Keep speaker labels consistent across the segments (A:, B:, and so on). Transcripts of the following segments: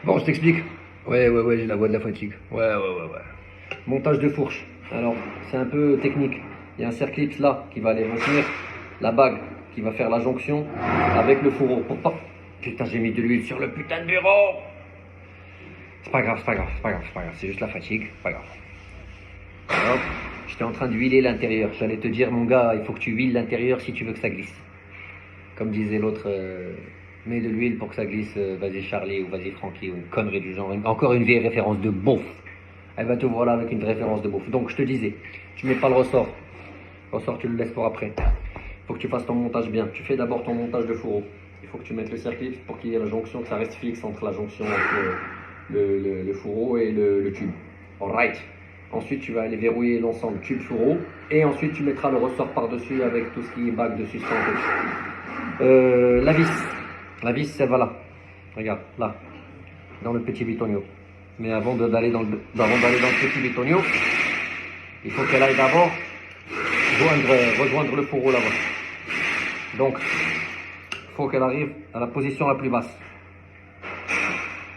A: Bon, je t'explique. Ouais, j'ai la voix de la fatigue. Ouais. Montage de fourche. Alors, c'est un peu technique. Il y a un circlips là qui va aller retenir la bague qui va faire la jonction avec le fourreau. Pour pas. Putain, j'ai mis de l'huile sur le putain de bureau. C'est pas grave, c'est juste la fatigue, c'est pas grave. Alors, j'étais en train d'huiler l'intérieur. J'allais te dire, mon gars, il faut que tu huiles l'intérieur si tu veux que ça glisse. Comme disait l'autre, mets de l'huile pour que ça glisse, vas-y Charlie ou vas-y Francky ou une connerie du genre. Encore une vieille référence de beauf. Elle va te voir là avec une référence de beauf. Donc je te disais, tu mets pas le ressort. Le ressort, tu le laisses pour après. Il faut que tu fasses ton montage bien. Tu fais d'abord ton montage de fourreau. Il faut que tu mettes le circuit pour qu'il y ait la jonction, que ça reste fixe entre la jonction entre le fourreau et le tube. Alright. Ensuite, tu vas aller verrouiller l'ensemble tube fourreau. Et ensuite, tu mettras le ressort par-dessus avec tout ce qui est bague de suspension. La vis. La vis, elle va là. Regarde, là. Dans le petit bitonio. Mais avant d'aller dans le petit bitonio, il faut qu'elle aille d'abord rejoindre le fourreau là-bas. Donc, il faut qu'elle arrive à la position la plus basse.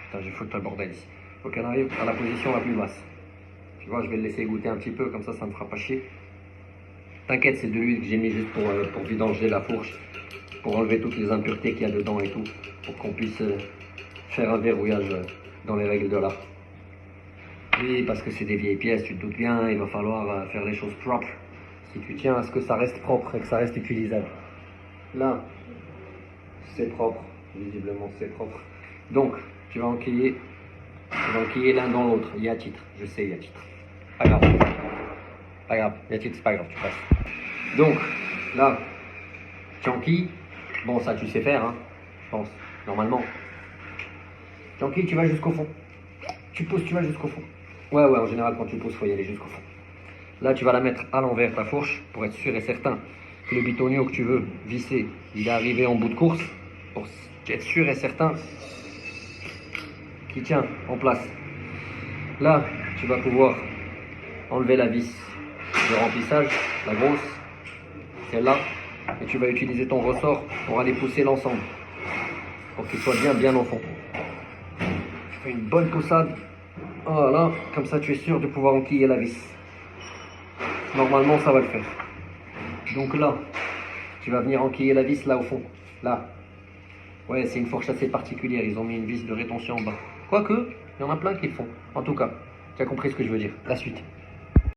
A: Putain, j'ai foutu le bordel ici. Il faut qu'elle arrive à la position la plus basse. Tu vois, je vais le laisser goûter un petit peu, comme ça me fera pas chier. T'inquiète, c'est de l'huile que j'ai mis juste pour vidanger la fourche, pour enlever toutes les impuretés qu'il y a dedans et tout, pour qu'on puisse faire un verrouillage dans les règles de l'art. Oui, parce que c'est des vieilles pièces, tu te doutes bien, il va falloir faire les choses propres. Si tu tiens à ce que ça reste propre et que ça reste utilisable. Là, c'est propre, visiblement c'est propre. Donc, tu vas enquiller l'un dans l'autre. Il y a titre, je sais, il y a titre. Pas grave, il y a titre, c'est pas grave, tu passes. Donc, là, tu enquilles. Bon, ça tu sais faire, hein, je pense, normalement. Tu enquilles, tu vas jusqu'au fond. Tu pousses, tu vas jusqu'au fond. Ouais, en général, quand tu pousses, il faut y aller jusqu'au fond. Là, tu vas la mettre à l'envers, ta fourche, pour être sûr et certain que le bitonio que tu veux visser, il est arrivé en bout de course, pour être sûr et certain qu'il tient en place. Là, tu vas pouvoir enlever la vis de remplissage, la grosse, celle-là, et tu vas utiliser ton ressort pour aller pousser l'ensemble, pour qu'il soit bien au fond. Tu fais une bonne poussade, voilà, comme ça tu es sûr de pouvoir enquiller la vis. Normalement, ça va le faire. Donc là, tu vas venir enquiller la vis là au fond, là. Ouais, c'est une fourche assez particulière, ils ont mis une vis de rétention en bas. Quoique, il y en a plein qui le font. En tout cas, tu as compris ce que je veux dire. La suite.